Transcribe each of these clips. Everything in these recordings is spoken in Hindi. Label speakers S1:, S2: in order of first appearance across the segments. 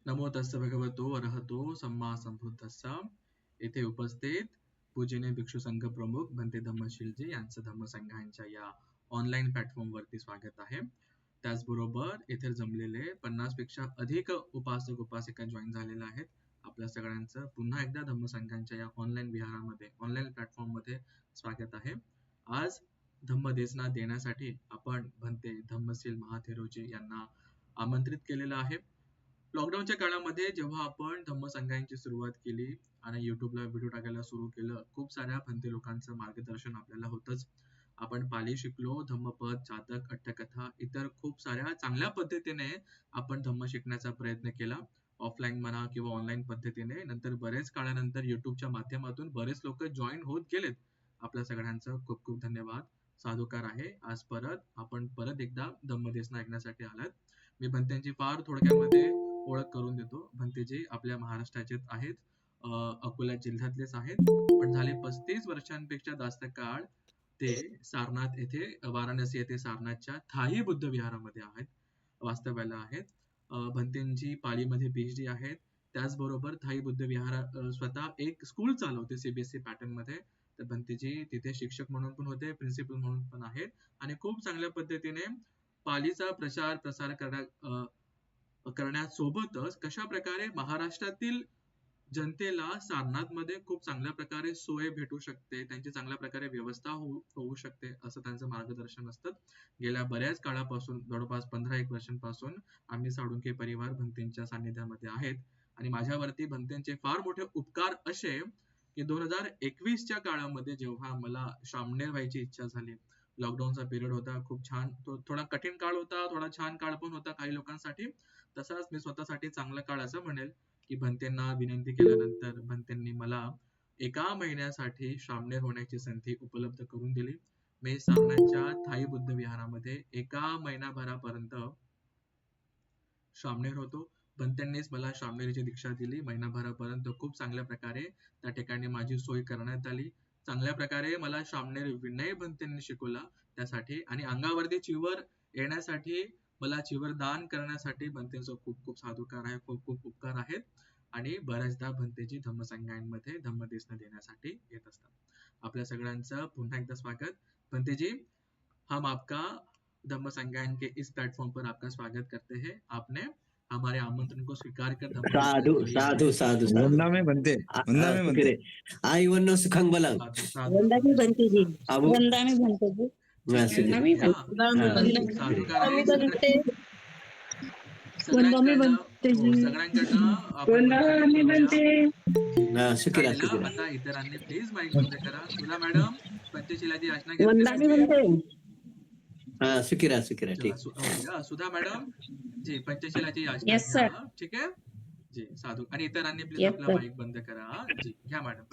S1: नमो तस्स भगवतो अरहतो सम्मा संबुद्धस्स. येथे उपस्थित पूजनीय भिक्षू संघ प्रमुख भंते धम्मशीलजी यांचं धम्मसंघांच्या या ऑनलाईन प्लॅटफॉर्म वरती स्वागत आहे. त्याचबरोबर येथे जमलेले 50 पेक्षा अधिक उपासक उपासिका जॉईन झालेले आहेत. आपल्या सगळ्यांचं पुन्हा एकदा धम्मसंघांच्या या ऑनलाईन विहारामध्ये ऑनलाईन प्लॅटफॉर्म मध्ये स्वागत आहे. आज धम्मदेसना देण्यासाठी आपण भंते धम्मशील महाथेरोजी यांना आमंत्रित केलेलं आहे. लॉकडाऊनच्या काळामध्ये जेव्हा आपण धम्मसंघांची सुरुवात केली आणि युट्यूबला व्हिडिओ टाकायला सुरू केलं, खूप साऱ्या भंते लोकांचं मार्गदर्शन आपल्याला होतंच. आपण पाली शिकलो, धम्मपद, जातक, अट्टकथा, इतर खूप साऱ्या चांगल्या पद्धतीने आपण धम्म शिकण्याचा प्रयत्न केला, ऑफलाईन म्हणा किंवा ऑनलाईन पद्धतीने. नंतर बरेच काळानंतर युट्यूबच्या माध्यमातून बरेच लोक जॉईन होत गेलेत. आपल्या सगळ्यांचं खूप खूप धन्यवाद, साधुकार आहे. आज आपण परत एकदा धम्मदेसना ऐकण्यासाठी आलात. मी भंत्यांची फार थोडक्यामध्ये ओळख करून देतो. भंतेजी आपल्या महाराष्ट्राचेच आहेत, अकोला जिल्ह्यातलेच आहेत, पण झाले 35 वर्षांपेक्षा जास्त काळ ते सारनाथ येथे, वाराणसी येथे सारनाथच्या थाई बुद्ध विहारामध्ये आहेत, वास्तव्याला आहेत. भंतेंची पालीमध्ये PhD आहेत. त्याचबरोबर थाई बुद्ध विहार स्वतः एक स्कूल चालवते CBSE पॅटर्न मध्ये. तर भंतेजी तिथे शिक्षक म्हणून पण होते, प्रिन्सिपल म्हणून पण आहेत आणि खूप चांगल्या पद्धतीने पालीचा प्रचार प्रसार करण्यासोबतच कशा प्रकारे महाराष्ट्रातील जनतेला सारनाथ मध्ये खूप चांगल्या प्रकारे सोय भेटू शकते, त्यांची चांगल्या प्रकारे व्यवस्था होऊ शकते, असं त्यांचं मार्गदर्शन असतं. गेल्या बऱ्याच काळापासून, जवळपास 15-1 वर्षांपासून आम्ही साळुंखे परिवार भंतेंच्या सानिध्यामध्ये आहेत. आणि माझ्यावरती भंतेंचे फार मोठे उपकार असे की 2021च्या काळामध्ये जेव्हा मला शामणेर व्हायची इच्छा झाली, लॉकडाऊनचा पिरियड होता, खूप छान, थोडा कठीण काळ होता, थोडा छान काळ पण होता काही लोकांसाठी. तसाच मी स्वतःसाठी चांगला काळ असं म्हणेल की भंतेंना विनंती केल्यानंतर भंतेंनी मला 1 महिन्यासाठी शामणेर होण्याची संधी उपलब्ध करून दिली. मी सारनाथच्या थाई बुद्ध विहारामध्ये 1 महिनाभरापर्यंत शामणेर होतो. भंतेंनीच मला शामणेरीची दीक्षा दिली. महिनाभरापर्यंत खूप चांगल्या प्रकारे त्या ठिकाणी माझी सोय करण्यात आली. चांगल्या प्रकारे मला शामणेर विनय भंतेंनी शिकवला त्यासाठी, आणि अंगावरती चिवर येण्यासाठी, मला चिवर दान करण्यासाठी भंतेंचा खूप खूप साधुकार आहे, खूप खूप उपकार आहेत. आणि बऱ्याचदा भंतेजी धम्मसंघांमध्ये धम्मदेसना देण्यासाठी येत असतात. आपल्या सगळ्यांचं पुन्हा एकदा स्वागत. भंतेजी, हम आपका धम्मसंघान के इस प्लेटफॉर्म पर आपका स्वागत करते हैं. आपने हमारे आमंत्रण को स्वीकार कर धम्मदेसना
S2: साधु
S1: के लिए आए.
S2: साधु साधु साधु
S3: वंदामे बनते वंदामे बनते
S2: सुखरे आई वन्नो सुखंग बलंग
S1: साधू साधू
S4: वंदामी बनते जी,
S2: अबो
S4: वंदामी बनते जी,
S1: ठीक आहे,
S2: सुखरे
S4: वंदामी
S1: हा,
S4: बनते,
S1: साधुकार आहे.
S4: वंदामी बनते, वंदामी
S1: सगळ्यांकडनं,
S4: बनते
S1: हो,
S4: जी,
S1: सगळ्यांकडनं आपण
S4: वंदामी
S1: करूया.
S4: बनते,
S1: जी,
S2: सुखिरा
S1: राहिला
S2: सुखिरा
S1: आता इतरांनी प्लीज माईक बंद करा. सुधा मॅडम पंचशिलाची याचना घेतली
S4: वंदामी
S1: पाहिजे.
S2: हा सुखिरा सुखिरा
S1: चला,
S2: ठीक
S1: ओके, सुधा मॅडम जी पंचशिलाची याचना
S4: यस
S1: घ्या.
S4: सर,
S1: ठीक आहे जी, साधू. आणि इतरांनी प्लीज
S4: यस
S1: आपला
S4: सर.
S1: माईक बंद करा. जी, घ्या मॅडम.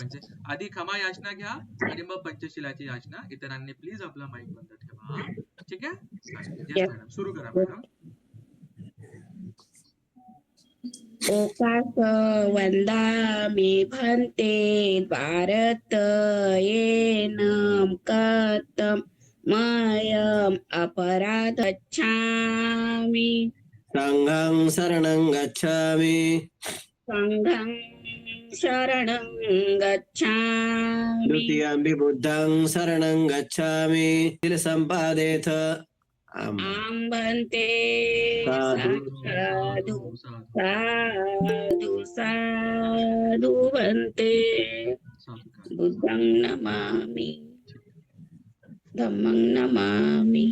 S1: आधी क्षमा याचना घ्या आणि मग पंचशिलाची याचना. इतरांनी प्लीज आपला माईक बंद ठेवा. ठीक आहे, येस मॅडम, सुरू करा मॅडम.
S4: ओकास वंदामी भन्ते भारत येनम कथम मयम अपराधच्छामि
S2: संघं शरणं गच्छामि
S4: संघं शरणं गच्छामि
S2: द्वितीयं बुद्धं शरणं गच्छामि तिल संपादेथ
S4: आम्भन्ते
S2: साधु
S4: साधु
S1: साधू
S4: साधु साधु भन्ते
S1: साधू.
S4: बुद्धं नमामि धम्मं नमामि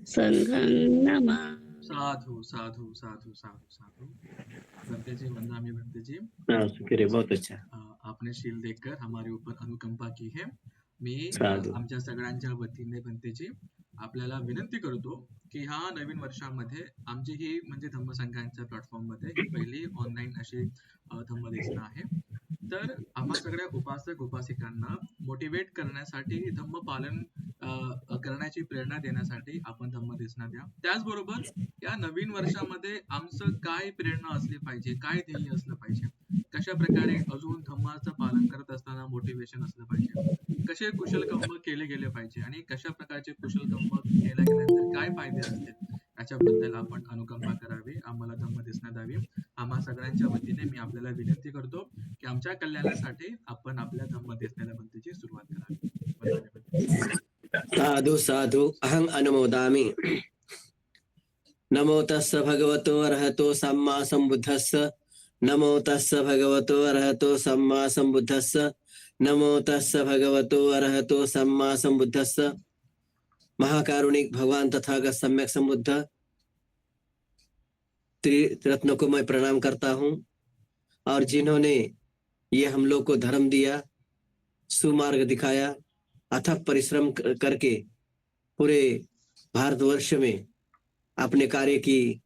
S4: संघं नमामि.
S1: साधु साधु साधु साधु साधु. भंतेजी, वंदामी भंतेजी,
S2: सुखिरे बहुत अच्छा.
S1: आपने शील देकर हमारे ऊपर अनुकंपा की है. मी
S2: साधू.
S1: आमच्या सगळ्यांच्या वतीने भंतेजी आपल्याला विनंती करतो की ह्या नवीन वर्षामध्ये आमची ही म्हणजे धम्मसंघांच्या प्लॅटफॉर्म मध्ये ही पहिली ऑनलाईन अशी धम्मदेसना आहे. तर आम्हा सगळ्या उपासक उपासिकांना मोटिवेट करण्यासाठी, धम्म पालन करण्याची प्रेरणा देण्यासाठी आपण धम्मदेसना द्या. त्याचबरोबर या नवीन वर्षामध्ये आमचं काय प्रेरणा असली पाहिजे, काय ध्येय असलं पाहिजे, कशा प्रकारे अजून धम्माचं पालन करत असताना मोटिवेशन असलं पाहिजे, कसे कुशल कर्म केले गेले पाहिजे आणि कशा प्रकारचे कुशल कर्म केल्या गेल्यानंतर काय फायदे असतील, याच्याबद्दल आपण अनुकंपा करावी, आम्हाला धम्म दिसण्यात द्यावी. आम्हा सगळ्यांच्या वतीने मी आपल्याला विनंती करतो की आमच्या कल्याणासाठी आपण आपल्या धम्म देशनेला सुरुवात करावी. वंदने.
S2: साधु साधु अहं अनुमोदामि. नमो तस्स भगवतो अरहतो सम्मा सम्बुद्धस्स. नमो तस्स भगवतो अरहतो सम्मा सम्बुद्धस्स. नमो तस्स भगवतो अरहतो सम्मा सम्बुद्धस्स. महाकारुणिक भगवान तथागत सम्यक सम्बुद्ध त्रिरत्नों को मैं प्रणाम करता हूँ, और जिन्होंने ये हम लोग को धर्म दिया, सुमार्ग दिखाया, अथक परिश्रम करके पूरे भारतवर्ष में अपने कार्य की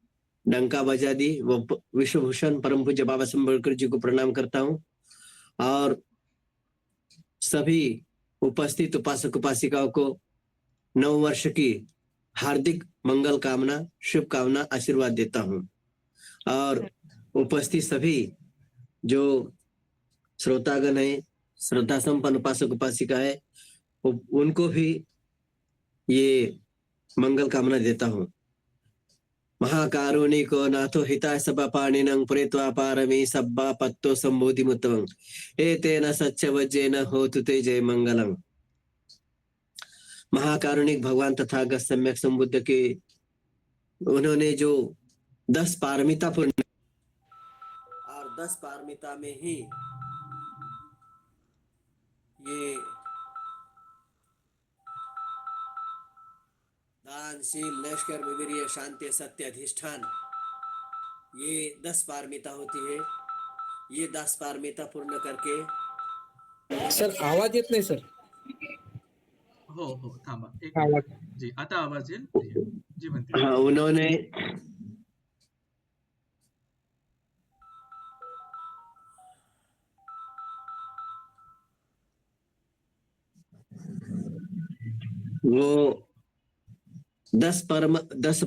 S2: डंका बजा दी, वो विश्वभूषण परम पूज्य बाबा साहब अम्बेडकर जी को प्रणाम करता हूँ। और सभी उपस्थित उपासक उपासिकाओं को नव वर्ष की हार्दिक मंगल कामना, शुभकामना, आशीर्वाद देता हूँ। और उपस्थित सभी जो श्रोतागण है, श्रद्धा संपन्न उपासक उपासिका है, उनको भी ये मंगल कामना देता हूँ। महाकारुणिको नाथो हिताय सबा पाणिनं प्रेत्वा पारमी सब्बा पत्तो संबोधि मुत्तमं एतेन सच्च वज्जेन होतु ते जय मंगलम। महाकारुणिक भगवान तथागत सम्यक संबुद्ध के उन्होंने जो 10 पारमिता पूर्ण, और 10 पारमिता में ही ये दान, शील, लश्कर, विवीर्य, शांति, सत्य, अधिष्ठान, ये 10 पारमिता होती है। ये 10 पारमिता पूर्ण करके।
S5: सर आवाज येत नाही सर.
S1: हो हो थांबा एक मिनिट. जी आता आवाज येईल. जी म्हणते.
S2: हाँ, उन्होंने वो 10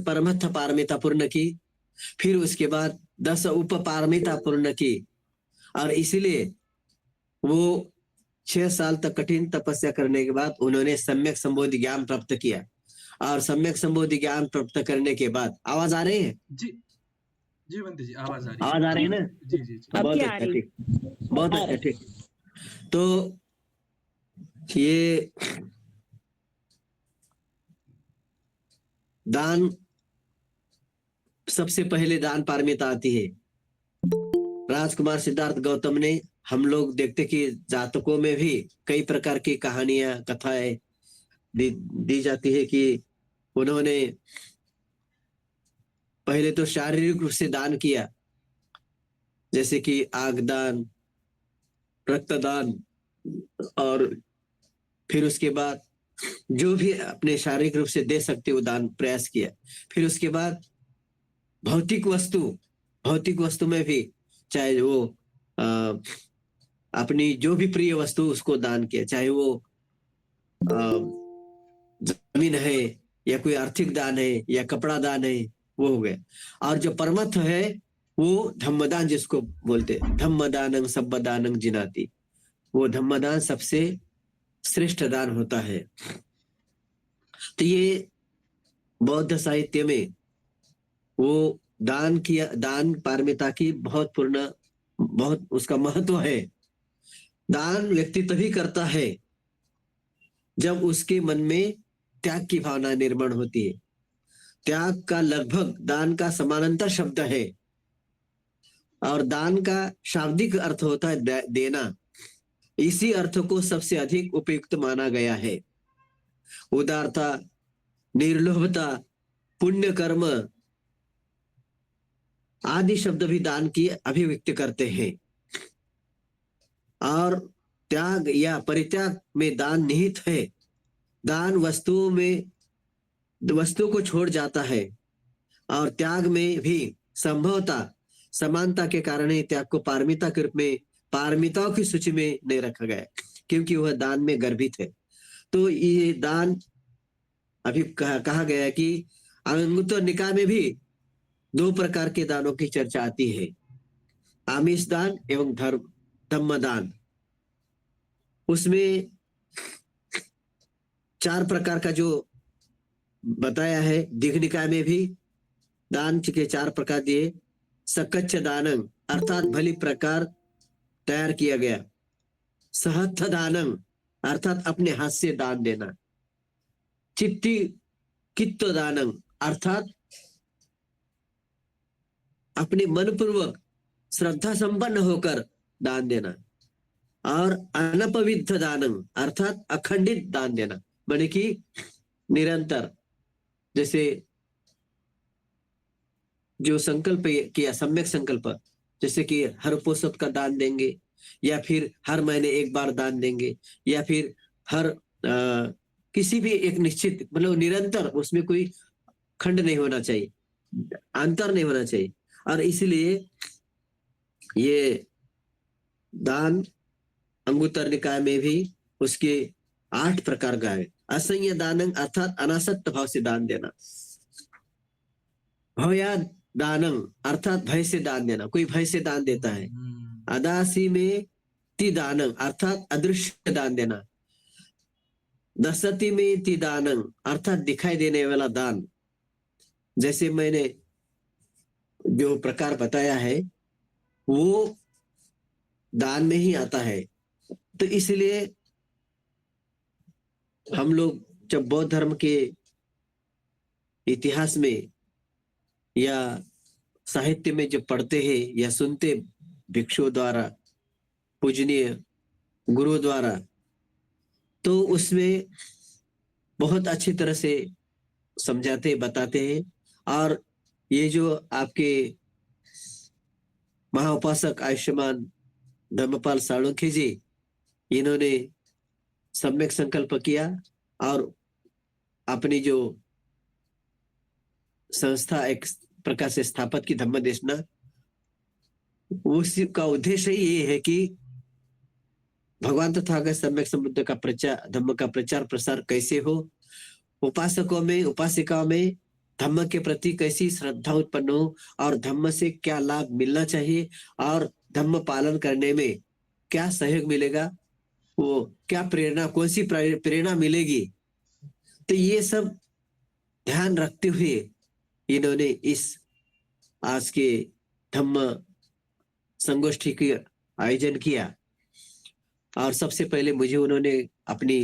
S2: परमथ पारमिता पूर्ण की, फिर उसके बाद 10 उप पारमिता पूर्ण की, और इसीलिए वो 6 साल तक कठिन तपस्या करने के बाद उन्होंने सम्यक संबोधि ज्ञान प्राप्त किया। और सम्यक संबोधि ज्ञान प्राप्त करने के बाद आवाज आ रही है?
S1: जी जी बनते जी आवाज आ रही
S2: आवाज आ रही है ना?
S1: जी जी जी.
S4: अब
S2: बहुत
S4: क्या आ
S2: अच्छा,
S4: रही?
S2: ठीक, बहुत अच्छा, ठीक। तो ये दान, सबसे पहले दान पारमिता आती है। राजकुमार सिद्धार्थ गौतम ने, हम लोग देखते कि जातकों में भी कई प्रकार की कहानियां, कथाएं दी जाती है कि उन्होंने पहले तो शारीरिक रूप से दान किया, जैसे कि आग दान, रक्तदान, और फिर उसके बाद जो भी अपने शारीरिक रूप से दे सकते वो दान प्रयास किया। फिर उसके बाद भौतिक वस्तु में भी, चाहे वो अपनी जो भी प्रिय वस्तु उसको दान किया, चाहे वो जमीन है या कोई आर्थिक दान है या कपड़ा दान है, वो हो गया। और जो परमथ है वो धम्मदान, जिसको बोलते धम्मदानं सब्बदानं जिनाति, वो धम्मदान सबसे श्रेष्ठ दान होता है। तो ये बौद्ध साहित्य में वो दान पारमिता की बहुत उसका महत्व है। दान व्यक्ति तभी करता है जब उसके मन में त्याग की भावना निर्माण होती है। त्याग का लगभग दान का समानांतर शब्द है, और दान का शाब्दिक अर्थ होता है देना। इसी अर्थ को सबसे अधिक उपयुक्त माना गया है। उदारता, निर्लोभता, पुण्य कर्म आदि शब्द भी दान की अभिव्यक्ति करते हैं। और त्याग या परित्याग में दान निहित है। दान वस्तु को छोड़ जाता है, और त्याग में भी संभवता समानता के कारण ही त्याग को पारमिता के रूप में पारमिताओं की सूची में नहीं रखा गया, क्योंकि वह दान में गर्भित है। तो ये दान अभी कहा गया है कि अंगुत्तर निकाय में भी 2 प्रकार के दानों की चर्चा आती है, आमिष दान एवं धम्म दान। उसमें 4 प्रकार का जो बताया है। दीघ निकाय में भी दान के 4 प्रकार दिए। सकच्छ दानंग अर्थात भली प्रकार तैयार किया गया। सहस्थ दानंग अर्थात अपने हाथ से दान देना। चित्ती कित्त दानंग अर्थात अपने मनपूर्वक श्रद्धा संपन्न होकर दान देना। और अनपवित्र दानंग अर्थात अखंडित दान देना, माने कि निरंतर, जैसे जो संकल्प किया सम्यक संकल्प, जैसे कि हर उपोषद का दान देंगे, या फिर हर महीने एक बार दान देंगे, या फिर हर किसी भी एक निश्चित, मतलब निरंतर, उसमें कोई खंड नहीं होना चाहिए, अंतर नहीं होना चाहिए। और इसलिए ये दान अंगुत्तर निकाय में भी उसके 8 प्रकार का है। असंय दानंग अर्थात अनासक्त भाव से दान देना। भवया दानंग अर्थात भय से दान देना, कोई भय से दान देता है। अदासी में ति दानंग अर्थात अदृश्य दान देना। दसती में ति दानंग अर्थात दिखाई देने वाला दान। जैसे मैंने जो प्रकार बताया है वो दान में ही आता है। तो इसलिए हम लोग जब बौद्ध धर्म के इतिहास में या साहित्य में जब पढ़ते हैं या सुनते भिक्षुओं द्वारा, पूजनीय गुरु द्वारा, तो उसमें बहुत अच्छी तरह से समझाते बताते हैं। और ये जो आपके महाउपासक आयुष्मान धर्मपाल साळुंखे जी, इन्होंने सम्यक संकल्प किया और अपनी जो संस्था एक प्रकार से स्थापित की धम्मदेशना, उसका उद्देश्य ही ये है कि भगवान तथागत सम्यक संबुद्ध का प्रचार, धम्म का प्रचार प्रसार कैसे हो, उपासकों में उपासिकाओं में धम्म के प्रति कैसी श्रद्धा उत्पन्न हो, और धम्म से क्या लाभ मिलना चाहिए, और धम्म पालन करने में क्या सहयोग मिलेगा, वो क्या प्रेरणा, कौन सी प्रेरणा मिलेगी। तो ये सब ध्यान रखते हुए इन्होंने इस आज के धम्म संगोष्ठी की आयोजन किया। और सबसे पहले मुझे उन्होंने अपनी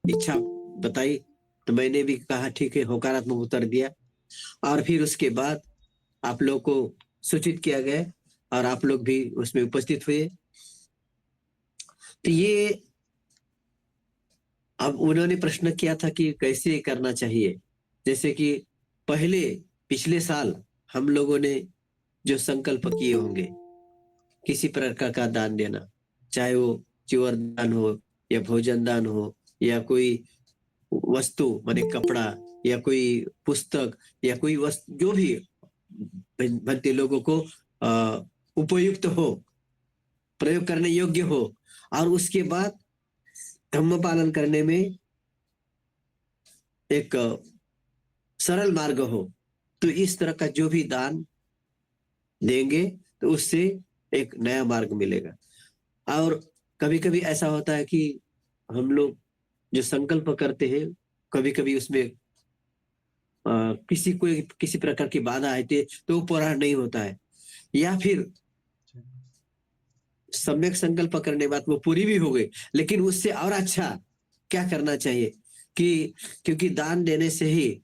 S2: इच्छा बताई, तो मैंने भी कहा ठीक है, होकारात्मक उत्तर दिया। और फिर उसके बाद आप लोग को सूचित किया गया और आप लोग भी उसमें उपस्थित हुए। तो ये अब उन्होंने प्रश्न किया था कि कैसे करना चाहिए। जैसे कि पहले पिछले साल हम लोगों ने जो संकल्प किए होंगे किसी प्रकार का दान देना, चाहे वो चिवर दान हो या भोजन दान हो या कोई वस्तु माने कपड़ा या कोई पुस्तक या कोई वस्तु, जो भी भक्ति लोगों को उपयुक्त हो, प्रयोग करने योग्य हो, और उसके बाद धम्म पालन करने में एक सरल मार्ग हो, तो इस तरह का जो भी दान देंगे तो उससे एक नया मार्ग मिलेगा। और कभी कभी ऐसा होता है कि हम लोग जो संकल्प करते हैं, कभी कभी उसमें किसी प्रकार की बाधा आती है तो वो पूरा नहीं होता है, या फिर सम्यक संकल्प करने के बाद वो पूरी भी हो गई, लेकिन उससे और अच्छा क्या करना चाहिए कि क्योंकि दान देने से ही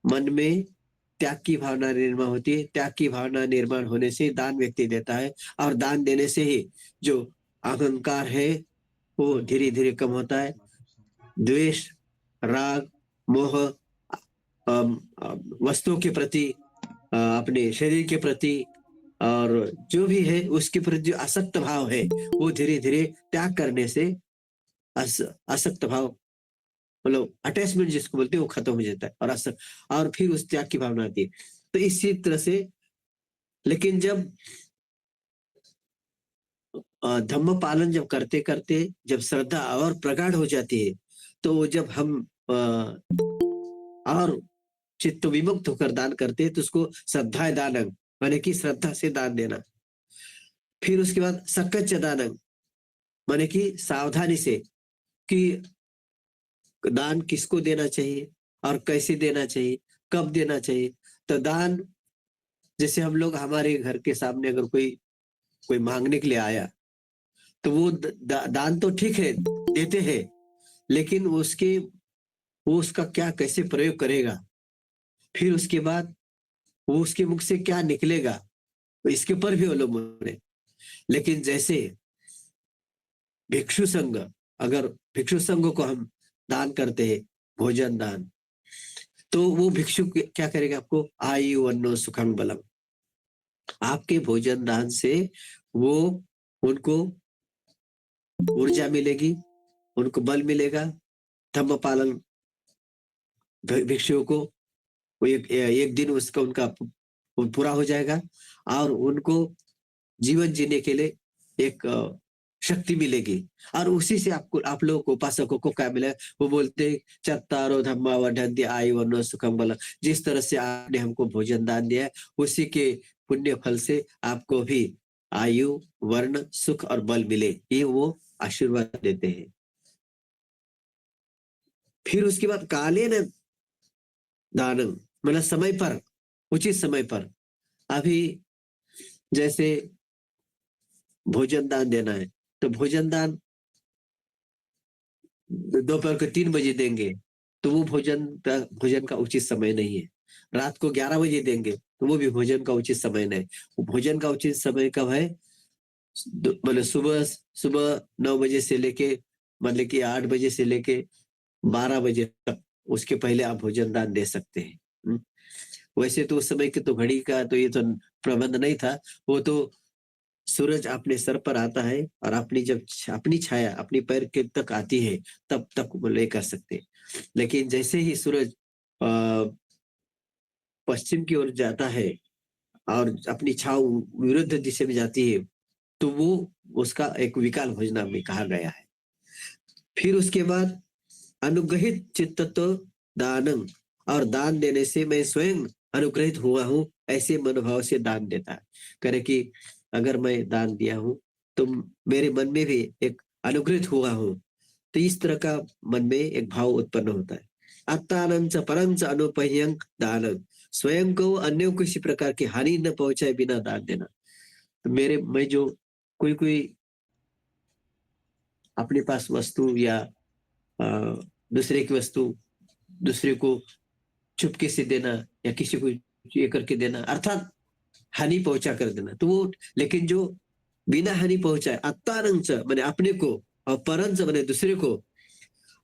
S2: मन में त्याग की भावना निर्माण होती है, त्याग की भावना निर्माण होने से दान व्यक्ति देता है, और दान देने से ही जो अहंकार है वो धीरे धीरे कम होता है। द्वेष, राग, मोह, वस्तुओं के प्रति, अपने शरीर के प्रति, और जो भी है उसके प्रति जो आसक्त भाव है वो धीरे धीरे त्याग करने से आसक्त भाव, मतलब अटैचमेंट जिसको बोलते हैं, वो खत्म हो जाता है, और फिर उस त्याग की भावना आती है। तो इसी तरह से, लेकिन जब धम्म पालन जब करते करते जब श्रद्धा और प्रगाढ़ हो जाती है, तो जब हम और चित्त विमुक्त होकर दान करते हैं तो उसको श्रद्धा दानंग, माने कि श्रद्धा से दान देना। फिर उसके बाद सकच्च दानंग, माने कि सावधानी से कि दान किसको देना चाहिए और कैसे देना चाहिए, कब देना चाहिए। तो दान, जैसे हम लोग हमारे घर के सामने अगर कोई मांगने के लिए आया तो वो दान तो ठीक है देते हैं, लेकिन वो उसका क्या कैसे प्रयोग करेगा, फिर उसके बाद वो उसके मुख से क्या निकलेगा, तो इसके ऊपर भी अवलंबन है। लेकिन जैसे भिक्षु संघ, अगर भिक्षु संघ को हम दान करते हैं, भोजन दान, तो वो भिक्षु क्या करेगा, आपको आयु वन्नो सुखं बलम, आपके भोजन दान से वो उनको ऊर्जा मिलेगी, उनको बल मिलेगा, धम्म पालन भिक्षुओं को वो एक दिन उसका उनका पूरा हो जाएगा और उनको जीवन जीने के लिए एक शक्ति मिलेगी। और उसी से आप लोगों को उपासकों को क्या मिला, वो बोलते हैं चत्तारो धम्मा वर्धन्ते आयु वन्नो सुखं बलम, जिस तरह से आपने हमको भोजन दान दिया है उसी के पुण्य फल से आपको भी आयु वर्ण सुख और बल मिले, ये वो आशीर्वाद देते हैं। फिर उसके बाद काले न दानम, मतलब समय पर, उचित समय पर। अभी जैसे भोजन दान देना है तो भोजन दान दोपहर को 3 बजे देंगे तो वो भोजन का उचित समय नहीं है। रात को 11 बजे देंगे तो वो भी भोजन का उचित समय नहीं। वो भोजन का उचित समय कब है, मतलब सुबह 9 बजे से लेके, मतलब कि 8 बजे से लेके 12 बजे तक, उसके पहले आप भोजन दान दे सकते हैं। वैसे तो उस समय की तो घड़ी का तो ये तो प्रबंध नहीं था, वो तो सूरज अपने सर पर आता है और अपनी छाया अपनी पैर के तक आती है तब तक वो ले कर सकते। लेकिन जैसे ही सूरज पश्चिम की ओर जाता है और अपनी छाव विरुद्ध दिशा में जाती है तो वो उसका एक विकाल भोजना में कहा गया है। फिर उसके बाद अनुग्रहित चित्त दानम, और दान देने से मैं स्वयं अनुग्रहित हुआ हूं, ऐसे मनोभाव से दान देता है। करे कि अगर मैं दान दिया हूं तो मेरे मन में भी एक अनुग्रहित हुआ हूं, तो इस तरह का मन में एक भाव उत्पन्न होता है। अत्तानंच परंच अनुपह्यं दानम, स्वयं को अन्य किसी प्रकार की हानि न पहुंचाए बिना दान देना। तो मैं जो कोई अपने पास वस्तु या दूसरे की वस्तु दूसरे को चुपके से देना या किसी को ये करके देना, अर्थात हानि पहुंचा कर देना, तो वो, लेकिन जो बिना हानि पहुंचाए, अत्तारंच मैंने अपने को और परंच मैंने दूसरे को,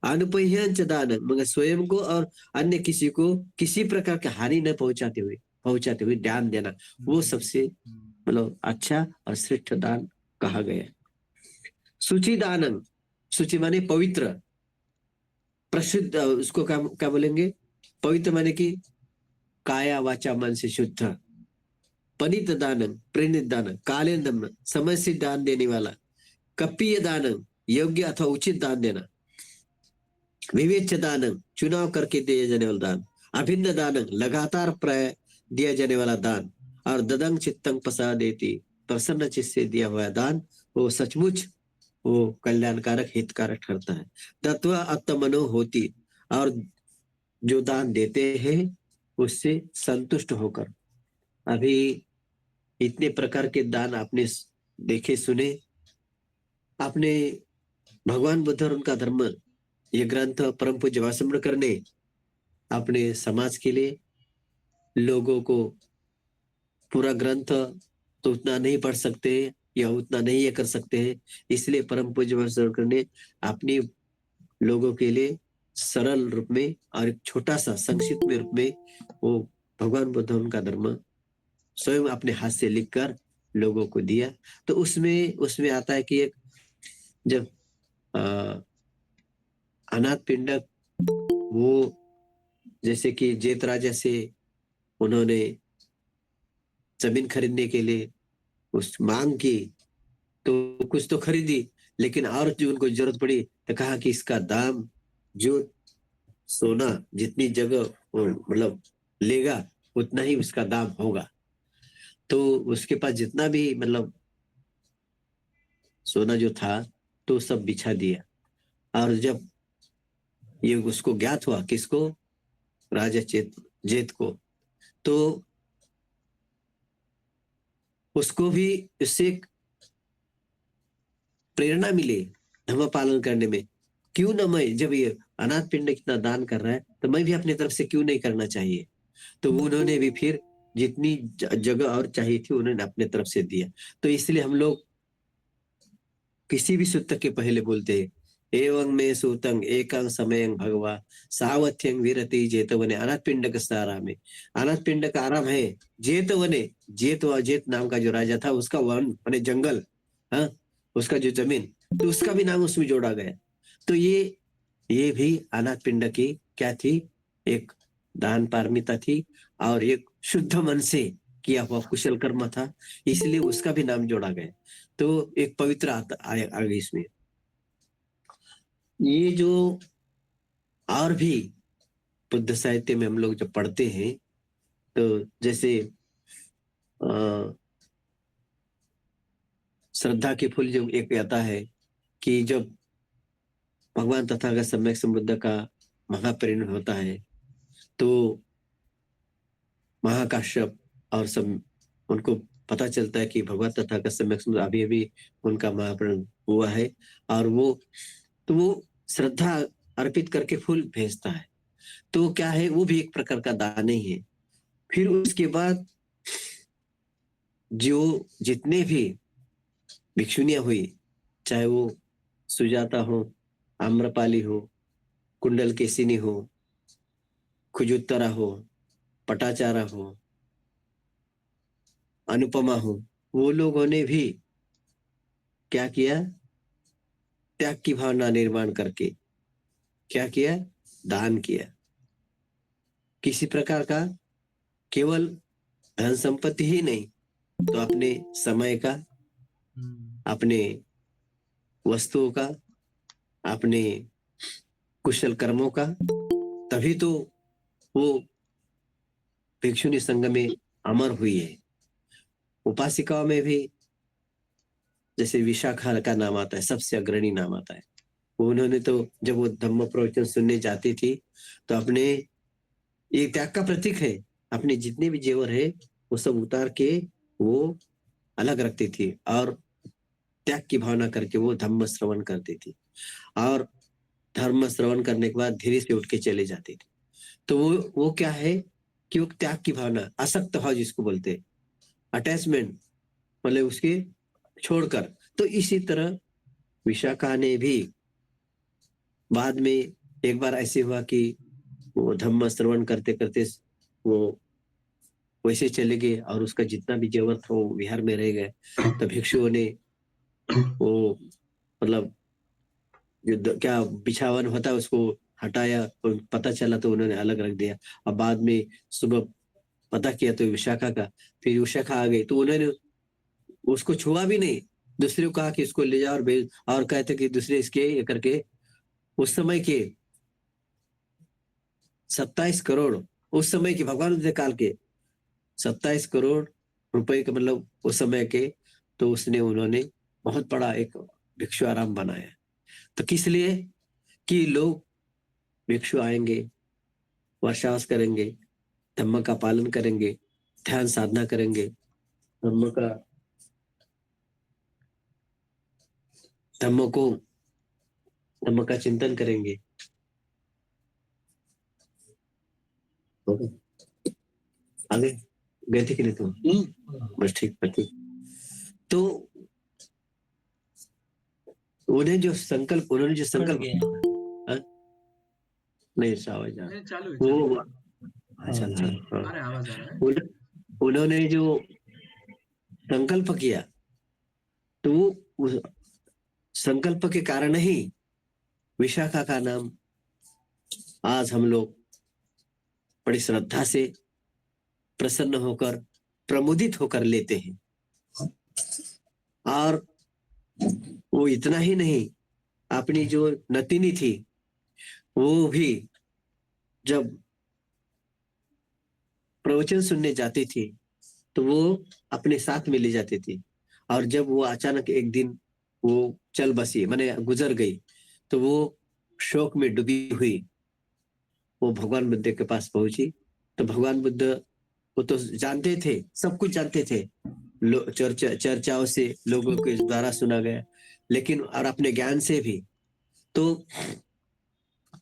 S2: अनुपह्यंच दान मगर स्वयं को और अन्य किसी को किसी प्रकार की हानि न पहुंचाते हुए ध्यान देना, वो सबसे मतलब अच्छा और श्रेष्ठ दान कहा गया। सूचि दानम, सूचि माने पवित्र, प्रसिद्ध, उसको क्या बोलेंगे, पवित्र माने कि काया वाचा मन से शुद्ध। पनित दानम, प्रेरित दान, कालीन दम, समय से दान देने वाला। कपीय दानम, योग्य अथवा उचित दान देना। विवेच्य दानम, चुनाव करके दिया जाने वाला दान। अभिन्न दानम, लगातार प्राय दिया जाने वाला दान। और ददंग चित्तंग प्रसादेति, प्रसन्न चित्त से दिया हुआ दान वो सचमुच वो कल्याणकारक हितकारक ठहरता है। तत्व आत्मनो होती, और जो दान देते हैं उससे संतुष्ट होकर। अभी इतने प्रकार के दान आपने देखे सुने, आपने भगवान बुद्ध और उनका धर्म ये ग्रंथ परम पूज्य वासुदेव ने अपने समाज के लिए लोगों को, पूरा ग्रंथ तो उतना नहीं पढ़ सकते या उतना नहीं ये कर सकते हैं, इसलिए परम पूज्य वासुदेव ने अपनी लोगों के लिए सरल रूप में और एक छोटा सा संक्षिप्त में रूप में वो भगवान बुद्ध उनका धर्म स्वयं अपने हाथ से लिखकर लोगों को दिया। तो उसमें आता है कि एक जब अनाथ पिंडक, वो जैसे कि जेत राजा से उन्होंने जमीन खरीदने के लिए उस मांग की, तो कुछ तो खरीदी, लेकिन और जो उनको जरूरत पड़ी तो कहा कि इसका दाम जो सोना जितनी जगह मतलब लेगा उतना ही उसका दाम होगा। तो उसके पास जितना भी मतलब सोना जो था तो सब बिछा दिया। और जब ये उसको ज्ञात हुआ, किसको, राजा जेत को, तो उसको भी इससे एक प्रेरणा मिली धर्म पालन करने में। क्यों ना मैं, जब ये अनाथ पिंड कितना दान कर रहा है तो मैं भी अपनी तरफ से क्यों नहीं करना चाहिए। तो उन्होंने भी फिर जितनी जगह और चाहिए थी उन्होंने अपने तरफ से दिया। तो इसलिए हम लोग किसी भी सूत्र के पहले बोलते हैं, एवं में सूतंग एकं समयं भगवा सावथ्यं विरति जेतवने। अनाथ पिंड का सारा में, अनाथ पिंड का आराम है जेतवने। जेत नाम का जो राजा था उसका वन माने जंगल, हाँ, उसका जो जमीन, तो उसका भी नाम उसमें जोड़ा गया। तो ये भी अनाथ पिंड की क्या थी, एक दान पारमिता थी और एक शुद्ध मन से किया हुआ कुशल कर्म था, इसलिए उसका भी नाम जोड़ा गया। तो एक पवित्र आगे इसमें। ये जो और भी बुद्ध साहित्य में हम लोग जब पढ़ते हैं, तो जैसे श्रद्धा के फूल जो एक आता है कि जब भगवान तथागत सम्यक संबुद्ध का महापरिनिर्वाण होता है तो महाकाश्यप और सब उनको पता चलता है कि भगवान तथागत सम्यक संबुद्ध अभी अभी उनका महापरिनिर्वाण हुआ है, और वो श्रद्धा अर्पित करके फूल भेजता है। तो क्या है, वो भी एक प्रकार का दान ही है। फिर उसके बाद जो जितने भी भिक्षुनियां हुई, चाहे वो सुजाता हो, आम्रपाली हो, कुंडल केसिनी हो, खुजुत्तरा हो, पटाचारा हो, अनुपमा हो, वो लोगों ने भी क्या किया, त्याग की भावना निर्माण करके क्या किया, दान किया। किसी प्रकार का, केवल धन संपत्ति ही नहीं, तो अपने समय का, अपने वस्तुओं का, अपने कुशल कर्मों का, तभी तो वो भिक्षुनी संघ में अमर हुई है। उपासिकाओं में भी जैसे विशाखा का नाम आता है, सबसे अग्रणी नाम आता है। उन्होंने तो जब वो धम्म प्रवचन सुनने जाती थी तो अपने, ये त्याग का प्रतीक है, अपने जितने भी जेवर है वो सब उतार के वो अलग रखती थी और त्याग की भावना करके वो धम्म श्रवण करती थी, और धर्म श्रवण करने के बाद धीरे से उठ के चले जाती थी। तो वो क्या है कि वो त्याग की भावना, आसक्त भाव जिसको बोलते हैं, अटैचमेंट, मतलब उसके छोड़कर। तो इसी तरह विशाखा ने भी बाद में एक बार ऐसे हुआ कि वो धम्म श्रवण करते करते वो वैसे चले गए और उसका जितना भी जेवर था वो विहार में रह गए। तो भिक्षुओं ने वो मतलब जो क्या बिछावन होता है उसको हटाया, और पता चला तो उन्होंने अलग रख दिया। अब बाद में सुबह पता किया तो विशाखा का, फिर विशाखा आ गई तो उन्होंने उसको छुआ भी नहीं, दूसरे को कहा कि इसको ले जाओ और भेज, और कहते कि दूसरे इसके ये करके उस समय के 27 करोड़, उस समय के भगवान काल के 27 करोड़ रुपए के, मतलब उस समय के, तो उसने उन्होंने बहुत बड़ा एक भिक्षु आराम बनाया। तो किस लिए कि लोग भिक्षु आएंगे, वर्षावास करेंगे, धम्म का पालन करेंगे, ध्यान साधना करेंगे, धम्म का चिंतन करेंगे। आगे गए थे कि नहीं तुम? बस ठीक। तो उन्होंने जो संकल्प नहीं, आवाज
S1: चालू है,
S2: वो अच्छा,
S1: अरे आवाज आ रहा है।
S2: उन्होंने जो संकल्प किया तो उस संकल्प के कारण ही विशाखा का नाम आज हम लोग बड़ी श्रद्धा से, प्रसन्न होकर, प्रमुदित होकर लेते हैं। और वो इतना ही नहीं, अपनी जो नतिनी थी वो भी जब प्रवचन सुनने जाती थी तो वो अपने साथ में ले जाती थी, और जब वो अचानक एक दिन वो चल बसी, माने गुजर गई, तो वो शोक में डूबी हुई वो भगवान बुद्ध के पास पहुंची। तो भगवान बुद्ध वो तो जानते थे, सब कुछ जानते थे, चर्चाओं से लोगों के द्वारा सुना गया, लेकिन और अपने ज्ञान से भी। तो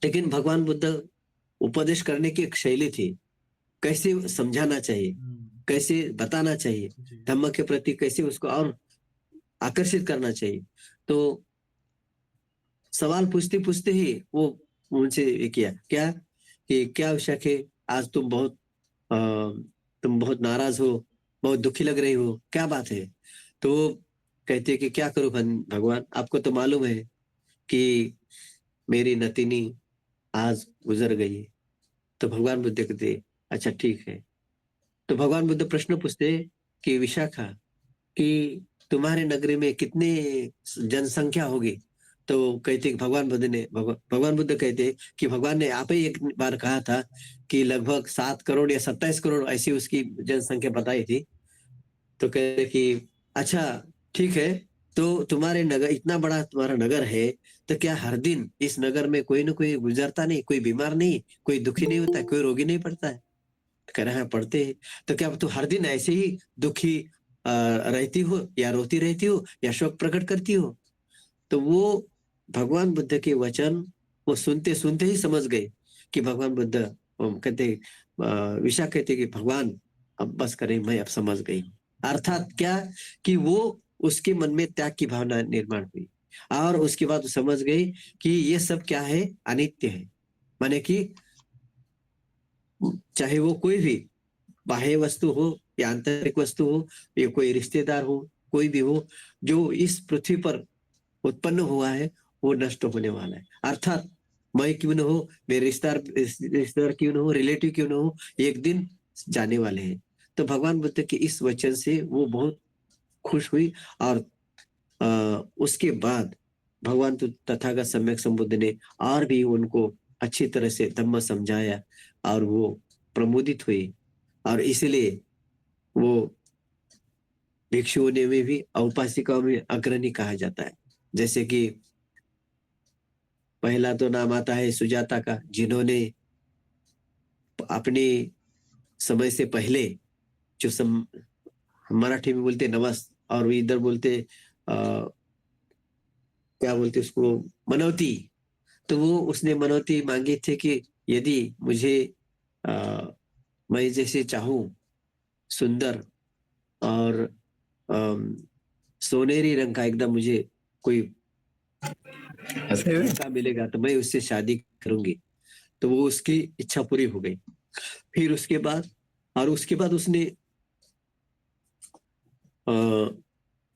S2: लेकिन भगवान बुद्ध उपदेश करने की एक शैली थी, कैसे समझाना चाहिए, कैसे बताना चाहिए,
S1: जी
S2: धम्म के प्रति कैसे उसको और आकर्षित करना चाहिए। तो सवाल पूछते पूछते ही वो उनसे ये किया क्या कि क्या विषय है, आज तुम बहुत नाराज हो, बहुत दुखी लग रही हो, क्या बात है? तो वो कहते कि क्या करूं भगवान, आपको तो मालूम है कि मेरी नतिनी आज गुजर गई है। तो भगवान बुद्ध कहते अच्छा ठीक है। तो भगवान बुद्ध प्रश्न पूछते कि विशाखा, कि तुम्हारे नगरी में कितने जनसंख्या होगी? तो कहते कि भगवान बुद्ध कहते कि भगवान ने आप ही एक बार कहा था कि लगभग 7 करोड़ या 27 करोड़ ऐसी उसकी जनसंख्या बताई थी। तो कहते कि अच्छा ठीक है, तो तुम्हारे नगर, इतना बड़ा तुम्हारा नगर है, तो क्या हर दिन इस नगर में कोई ना कोई गुजरता नहीं, कोई बीमार नहीं, कोई दुखी नहीं होता, कोई रोगी नहीं पड़ता है? कह रहे हैं पढ़ते हैं। तो क्या तू हर दिन ऐसे ही दुखी रहती हो, या रोती रहती हो, या शोक प्रकट करती हो? तो वो भगवान बुद्ध के वचन वो सुनते सुनते ही समझ गए कि भगवान बुद्ध कहते विशा कहते कि भगवान अब बस करें, मैं अब समझ गई। अर्थात क्या कि वो उसके मन में त्याग की भावना निर्माण हुई, और उसके बाद वो समझ गई कि ये सब क्या है, अनित्य है। माने कि चाहे वो कोई भी बाह्य वस्तु हो या आंतरिक वस्तु हो, या कोई रिश्तेदार हो, कोई भी हो, जो इस पृथ्वी पर उत्पन्न हुआ है वो नष्ट होने वाला है। अर्थात मैं क्यों न हो, मेरे रिश्तेदार क्यों न हो, रिलेटिव क्यों न हो, एक दिन जाने वाले हैं। तो भगवान बुद्ध के इस वचन से वो बहुत खुश हुई, और उसके बाद भगवान तथागत सम्यक संबुद्ध ने और भी उनको अच्छी तरह से धम्म समझाया, और वो प्रमोदित हुई, और इसलिए वो भिक्षुओं ने में भी औपासिकाओं में अग्रणी कहा जाता है। जैसे कि पहला तो नाम आता है सुजाता का, जिन्होंने अपने समय से पहले जो मराठी में बोलते नवस, और इधर बोलते क्या बोलते उसको, मनौती। तो वो उसने मनौती मांगी थी कि यदि मुझे आ, मैं जैसे चाहूं सुंदर और सोनेरी रंग का एकदम मुझे कोई लड़का मिलेगा तो मैं उससे शादी करूंगी। तो वो उसकी इच्छा पूरी हो गई। फिर उसके बाद उसने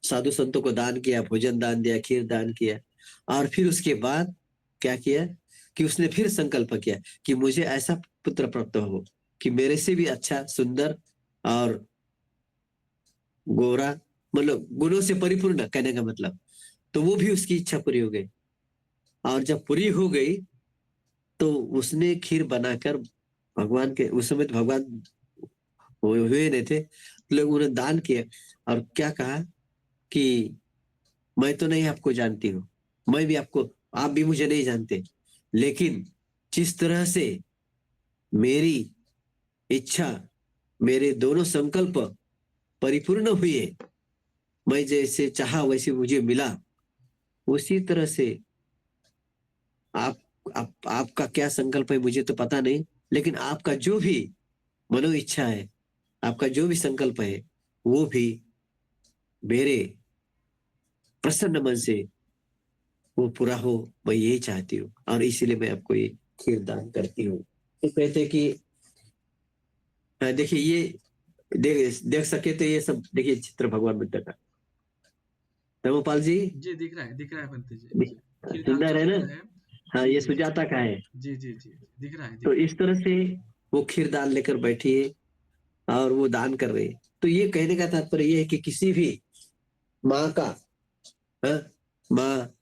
S2: साधु संतों को दान किया, भोजन दान दिया, खीर दान किया, और फिर उसके बाद क्या किया कि उसने फिर संकल्प किया कि मुझे ऐसा पुत्र प्राप्त हो कि मेरे से भी अच्छा, सुंदर और गोरा, मतलब गुणों से परिपूर्ण, कहने का मतलब। तो वो भी उसकी इच्छा पूरी हो गई, और जब पूरी हो गई तो उसने खीर बनाकर भगवान के, उस समय तो भगवान हुए नहीं थे, लोग उन्हें दान किया, और क्या कहा कि मैं तो नहीं आपको जानती हूँ, मैं भी आपको, आप भी मुझे नहीं जानते, लेकिन जिस तरह से मेरी इच्छा, मेरे दोनों संकल्प परिपूर्ण हुए, मैं जैसे चाहा वैसे मुझे मिला, उसी तरह से आपका क्या संकल्प है मुझे तो पता नहीं, लेकिन आपका जो भी मनो इच्छा है, आपका जो भी संकल्प है, वो भी मेरे प्रसन्न मन से वो पूरा हो, मैं यही चाहती हूँ, और इसीलिए मैं आपको ये खीर दान करती हूँ। तो कहते कि देखिए ये देख सके तो ये सब देखिए चित्र भगवान बुद्ध का। धर्मपाल जी
S1: जी दिख रहा है पंडित जी। खीर दान
S2: सुंदर
S1: जो
S2: है ना?
S1: होता है।
S2: हाँ,
S1: जी
S2: ये
S1: जी
S2: सुजाता का है।
S1: जी जी जी दिख रहा है
S2: तो
S1: दिख रहा
S2: इस तरह से वो खीर दान लेकर बैठी है, और वो दान कर रही है। तो ये कहने का तात्पर्य ये है कि किसी भी माँ का, हाँ, माँ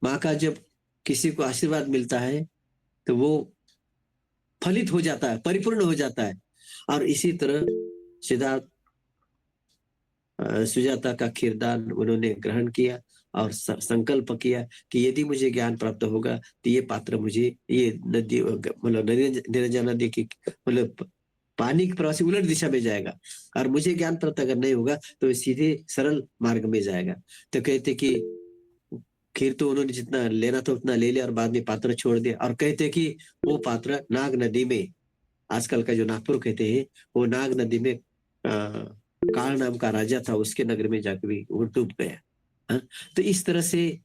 S2: माँ का जब किसी को आशीर्वाद मिलता है तो वो फलित हो जाता है, परिपूर्ण हो जाता है। और इसी तरह सिद्धार्थ सुजाता का खीरदान उन्होंने ग्रहण किया और संकल्प किया कि यदि मुझे ज्ञान प्राप्त होगा तो ये पात्र मुझे, ये नदी मतलब निरंजन नदी की मतलब पानी के प्रवाह से उलट दिशा में जाएगा, और मुझे ज्ञान प्राप्त अगर नहीं होगा तो सीधे सरल मार्ग में जाएगा। तो कहते कि खीर तो उन्होंने जितना लेना था उतना ले लिया और बाद में पात्र छोड़ दिया, और कहते कि वो पात्र नाग नदी में, आजकल का जो नागपुर कहते हैं, वो नाग नदी में काल नाम का राजा था, उसके नगर में जाकर भी वो डूब गया। हाँ? तो इस तरह से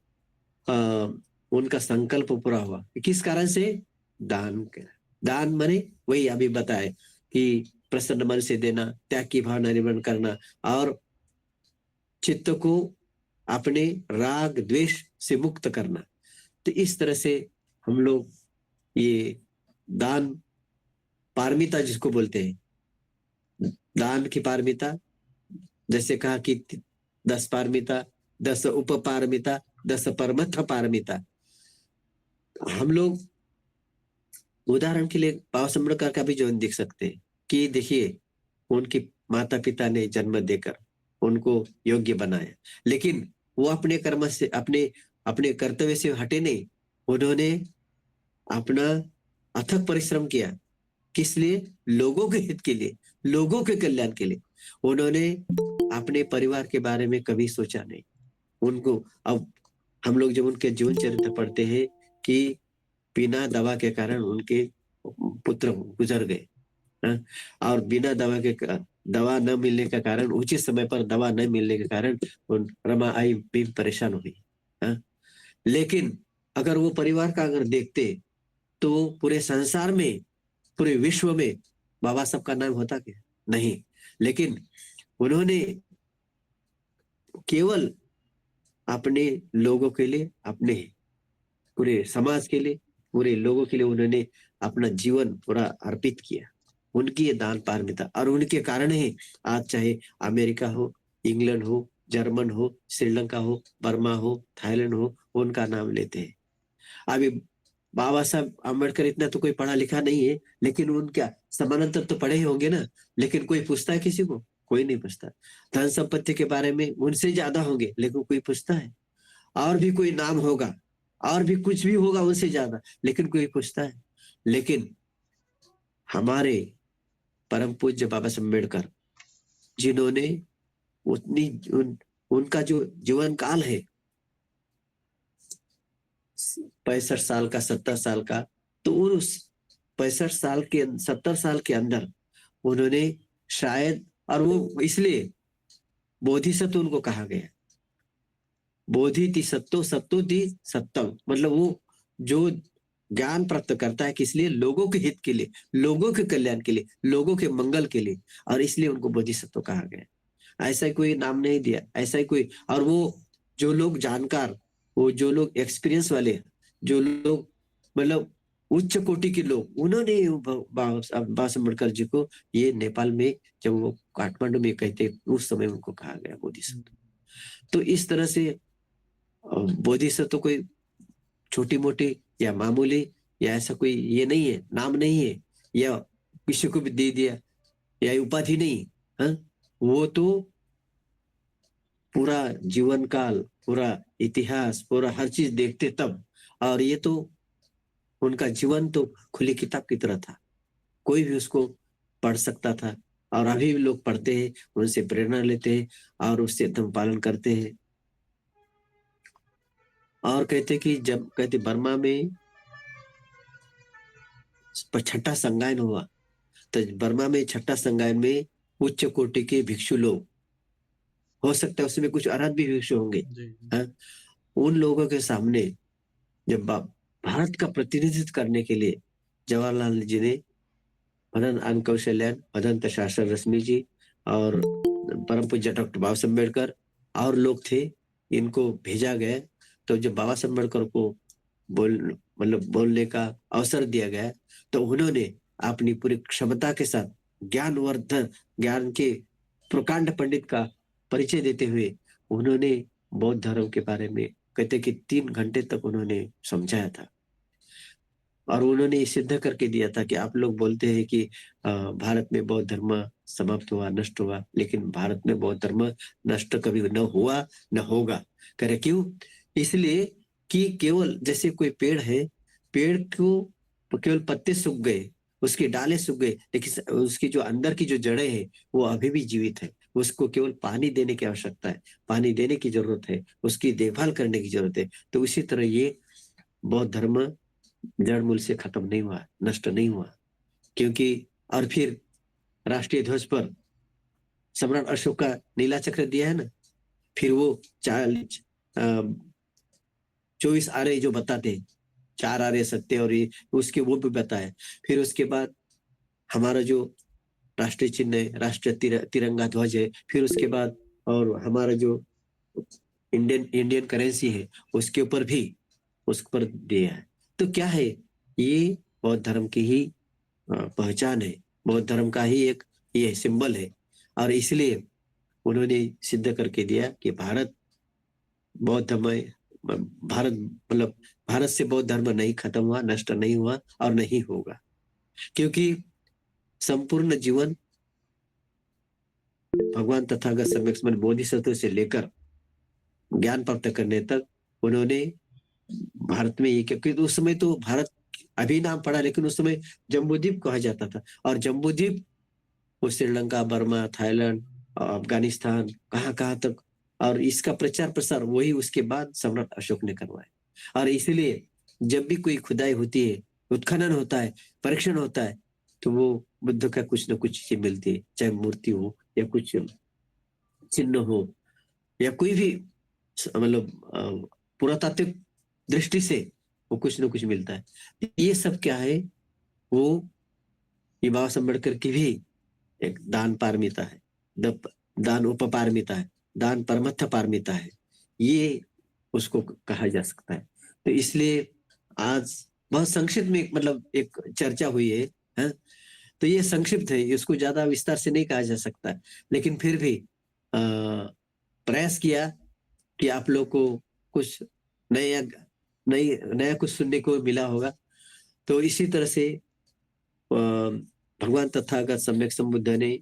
S2: उनका संकल्प पूरा हुआ। किस कारण से? दान माने वही अभी बताए कि प्रसन्न मन से देना, त्याग की भावना निर्माण करना, और चित्त को अपने राग द्वेष से मुक्त करना। तो इस तरह से हम लोग ये दान पारमिता जिसको बोलते हैं, दान की पारमिता, जैसे कहा कि 10 पारमिता, 10 उपपारमिता, 10 परमथ पारमिता। हम लोग उदाहरण के लिए बाबा सम्बड़कर का भी जीवन देख सकते हैं कि देखिए, उनके माता पिता ने जन्म देकर उनको योग्य बनाया, लेकिन वो अपने कर्म से, अपने कर्तव्य से हटे नहीं। उन्होंने अपना अथक परिश्रम किया। किस लिए? लोगों के हित के लिए, लोगों के कल्याण के लिए। उन्होंने अपने परिवार के बारे में कभी सोचा नहीं। उनको, अब हम लोग जब उनके जीवन चरित्र पढ़ते हैं कि बिना दवा के कारण उनके पुत्र गुजर गए, और बिना दवा न मिलने के कारण, उचित समय पर दवा न मिलने के कारण रमा आई भी परेशान हुई। लेकिन अगर वो परिवार का अगर देखते तो पूरे संसार में, पूरे विश्व में बाबा साहब का नाम होता क्या? नहीं। लेकिन उन्होंने केवल अपने लोगों के लिए, अपने पूरे समाज के लिए, पूरे लोगों के लिए उन्होंने अपना जीवन पूरा अर्पित किया। उनकी ये दान पारमिता, और उनके कारण ही आज चाहे अमेरिका हो, इंग्लैंड हो, जर्मन हो, श्रीलंका हो, बर्मा हो, थाईलैंड हो, उनका नाम लेते हैं। अभी बाबा साहब अम्बेडकर इतना तो कोई पढ़ा लिखा नहीं है, लेकिन उनका समानांतर तो पढ़े ही होंगे ना, लेकिन कोई पूछता है किसी को? कोई नहीं पूछता। धन संपत्ति के बारे में उनसे ज्यादा होंगे, लेकिन कोई पूछता है? और भी कोई नाम होगा, और भी कुछ भी होगा उनसे ज्यादा, लेकिन कोई पूछता है? लेकिन हमारे परम पूज्य बाबा साहब अम्बेडकर, जिन्होंने उनका जो जीवन काल है 65 साल का, 70 साल का, तो उस 65 साल के 70 साल के अंदर उन्होंने शायद, और वो इसलिए बोधिसत्व उनको कहा गया, बोधि सत्तो सत्तोति सत्तम, मतलब वो जो ज्ञान प्राप्त करता है, किस लिए? लोगों के हित के लिए, लोगों के कल्याण के लिए, लोगों के मंगल के लिए, और इसलिए उनको बोधिसत्व कहा गया। ऐसा कोई नाम नहीं दिया, ऐसा ही कोई। और वो जो लोग जानकार, वो जो लोग एक्सपीरियंस वाले, जो लोग मतलब उच्च कोटि के लोग, उन्होंने बाबा अम्बेडकर जी को ये नेपाल में जब वो काठमांडू में कहते, उस समय उनको कहा गया बोधिसत्व। तो इस तरह से बोधिसत्व कोई छोटी मोटी या मामूली या ऐसा कोई ये नहीं है, नाम नहीं है, या किसी को भी दे दिया, या उपाधि नहीं। हाँ, वो तो पूरा जीवन काल, पूरा इतिहास, पूरा हर चीज देखते तब। और ये तो उनका जीवन तो खुली किताब की तरह था, कोई भी उसको पढ़ सकता था, और अभी भी लोग पढ़ते हैं, उनसे प्रेरणा लेते हैं और उससे एकदम पालन करते हैं। और कहते कि जब कहते बर्मा में छठा संगायन हुआ, तो बर्मा में छठा संगायन में उच्च कोटि के भिक्षु लोग, हो सकता है उसमें कुछ अरहत भी भिक्षु होंगे, उन लोगों के सामने जब भारत का प्रतिनिधित्व करने के लिए जवाहरलाल जी ने मदन आनंद कौशल्यान, मदन शासन रश्मि जी और परम पूज्य डॉक्टर बाबा साहब अम्बेडकर और लोग थे, इनको भेजा गया। तो जब बाबा साहब अम्बेडकर को बोलने का अवसर दिया गया, तो उन्होंने अपनी पूरी क्षमता के साथ ज्ञानवर्धन, ज्ञान के प्रकांड पंडित का परिचय देते हुए उन्होंने बौद्ध धर्म के बारे में कहते कि 3 घंटे तक उन्होंने समझाया था। और उन्होंने ये सिद्ध करके दिया था कि आप लोग बोलते हैं कि भारत में बौद्ध धर्म समाप्त हुआ, नष्ट हुआ, लेकिन भारत में बौद्ध धर्म नष्ट कभी न हुआ न होगा। करे क्यों? इसलिए कि केवल जैसे कोई पेड़ है, पेड़ को केवल पत्ते सूख गए, उसकी डालें सूख गए, लेकिन उसकी जो अंदर की जो जड़ें हैं वो अभी भी जीवित है। उसको केवल पानी देने की आवश्यकता है, पानी देने की जरूरत है, उसकी देखभाल करने की जरूरत है। तो इसी तरह ये बौद्ध धर्म जड़ मूल से खत्म नहीं हुआ, नष्ट नहीं हुआ। क्योंकि और फिर राष्ट्रीय ध्वज पर सम्राट अशोक का नीला चक्र दिया है ना, फिर वो 24 आरे जो बताते हैं, 4 आरे सत्य और ये उसके वो भी बताए। फिर उसके बाद हमारा जो राष्ट्रीय चिन्ह है, राष्ट्रीय तिरंगा ध्वज है, फिर उसके बाद और हमारा जो इंडियन करेंसी है उसके ऊपर भी उस पर दिया है। तो क्या है, ये बौद्ध धर्म की ही पहचान है, बौद्ध धर्म का ही एक ये सिंबल है। और इसलिए उन्होंने सिद्ध करके दिया कि भारत बौद्ध धर्म, भारत मतलब भारत से बौद्ध धर्म नहीं खत्म हुआ, नष्ट नहीं हुआ और नहीं होगा। क्योंकि संपूर्ण जीवन भगवान तथागत सम्यक संबुद्ध बोधिसत्व से लेकर ज्ञान प्राप्त करने तक उन्होंने भारत में ये, क्योंकि उस समय तो भारत अभी नाम पड़ा, लेकिन उस समय जम्बूद्वीप कहा जाता था। और जम्बूद्वीप वो श्रीलंका, बर्मा, थाईलैंड, अफगानिस्तान, कहाँ तक, और इसका प्रचार प्रसार वही उसके बाद सम्राट अशोक ने करवाया। और इसलिए जब भी कोई खुदाई होती है, उत्खनन होता है, परीक्षण होता है, तो वो बुद्ध का कुछ न कुछ चीज मिलती है, चाहे मूर्ति हो या कुछ चिन्ह हो या कोई भी मतलब पुरातात्विक दृष्टि से वो कुछ न कुछ मिलता है। ये सब क्या है, वो ये बाबा साहब अम्बेडकर की भी एक दान पारमिता है, दान उपपारमिता है, दान परमत्थ पारमिता है, ये उसको कहा जा सकता है। तो इसलिए आज बहुत संक्षिप्त में मतलब एक चर्चा हुई है? तो ये संक्षिप्त है, इसको ज्यादा विस्तार से नहीं कहा जा सकता, लेकिन फिर भी प्रयास किया कि आप लोग को कुछ नया कुछ सुनने को मिला होगा। तो इसी तरह से भगवान तथागत सम्यक संबुद्ध ने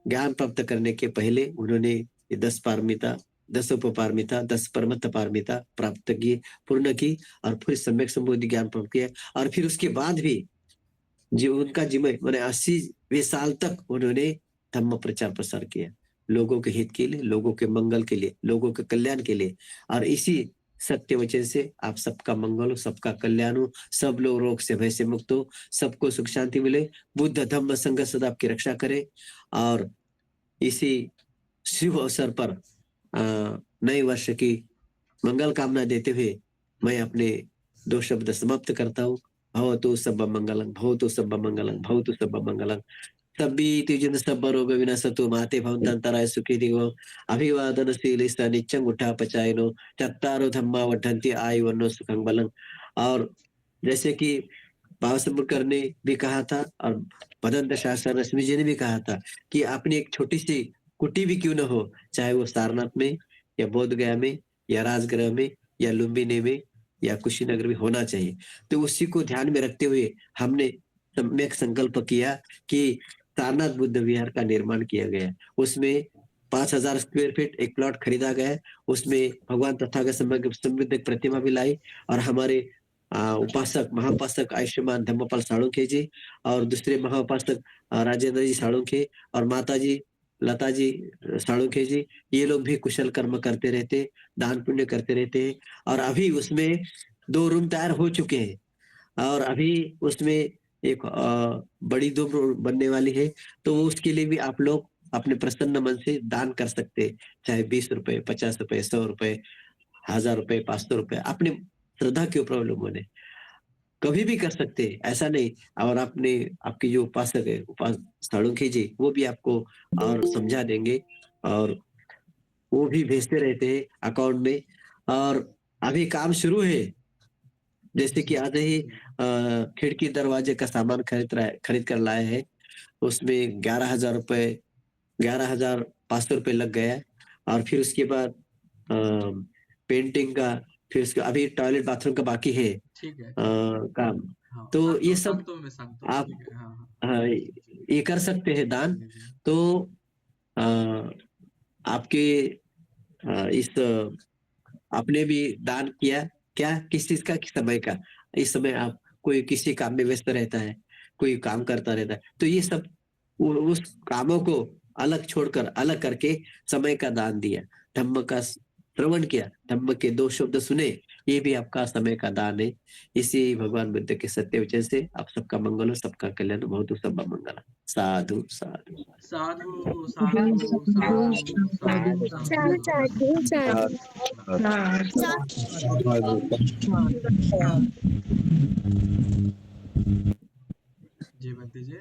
S2: ज्ञान प्राप्त करने के पहले उन्होंने ये 10 पारमिता, 10 उपपारमिता, 10 परमत्थ पारमिता प्राप्त की, पूर्ण की, और फिर सम्यक संबुद्धि ज्ञान प्राप्त किया। और फिर उसके बाद भी जो उनका जीवन मैंने 80वें साल तक उन्होंने धम्म प्रचार प्रसार किया, लोगों के हित के लिए, लोगों के मंगल के लिए, लोगों के कल्याण के लिए। और इसी सत्य वचन से आप सबका मंगल हो, सबका कल्याण हो, सब लोग रोग से भय से मुक्त हो, सबको सुख शांति मिले, बुद्ध धम्म संघ सदा आपकी रक्षा करे। और इसी शुभ अवसर पर नए वर्ष की मंगल कामना देते हुए मैं अपने 2 शब्द समाप्त करता हूँ। भवतु सब मंगलम, भवतु सब मंगलम, भवतु सब मंगलम। सब्बीति जिन सब रोग विनशतु माते भवन्तराय सुखी दिवो अभिवादनशीलिस नित्यं उत्थापचायिनो चत्तारो धम्मा वर्धन्ति आयुर्वन्नो सुखं बलम्। और जैसे कि बाबा साहब ने भी कहा था और भदंत शास्त्र रश्मि जी ने भी कहा था कि अपनी एक छोटी सी कुटी भी क्यों न हो, चाहे वो सारनाथ में या बोध गया में या राजगृह में या लुम्बिनी में या कुशीनगर में होना चाहिए। तो उसी को ध्यान में रखते हुए हमने सम्यक संकल्प किया कि सारनाथ बुद्ध विहार का निर्माण किया गया। उसमें 5000 स्क्वायर फीट एक प्लॉट खरीदा गया है। उसमें भगवान तथागत समृद्ध एक प्रतिमा भी लाई और हमारे उपासक महाउपासक आयुष्मान धम्मपाल साळुंखे जी और दूसरे महाउपासक राजेंद्र जी साळुंखे और माता जी लता जी साळुंखे जी, ये लोग भी कुशल कर्म करते रहते, दान पुण्य करते रहते हैं। और अभी उसमें 2 रूम तैयार हो चुके हैं और अभी उसमें एक बड़ी 2 रूम बनने वाली है। तो उसके लिए भी आप लोग अपने प्रसन्न मन से दान कर सकते हैं, चाहे 20 रुपए, 50 रुपए, 100 रुपए, 1000 रुपए, 500 रुपए, अपने श्रद्धा के ऊपर लोगों ने कभी भी कर सकते हैं, ऐसा नहीं। और आपने आपकी जो उपासक है साळुंखे जी, वो भी आपको और समझा देंगे और वो भी भेजते रहते हैं अकाउंट में। और अभी काम शुरू है, जैसे कि आज ही खिड़की दरवाजे का सामान खरीद कर लाए हैं। उसमें 11,000 रुपए, 11,500 रुपए लग गया। और फिर उसके बाद पेंटिंग का फिर उसके अभी टॉयलेट बाथरूम का बाकी है
S1: ठीक आहे
S2: काम,
S1: हाँ
S2: तो ये सब
S1: सांगतो मी सांगतो
S2: आप
S1: ठीक आहे हाँ
S2: ये कर सकते हैं दान।
S1: जी, जी.
S2: तो अ, आपके इस आपने भी दान किया क्या, किस चीज का, किस समय का? इस समय आप कोई किसी काम में व्यस्त रहता है, कोई काम करता रहता है, तो ये सब उस कामों को अलग छोड़कर, अलग करके समय का दान दिया, धम्म का श्रवण किया, धम्म के 2 शब्द सुने, ये भी आपका समय का दान है। इसी भगवान बुद्ध के सत्य वचन से आप सबका मंगल हो, सबका कल्याण हो, बहुत सब मंगल। साधु साधु।
S1: साधू साधू साधू साधू
S5: साधू
S1: साधू
S5: साधू
S1: जे बनतेजे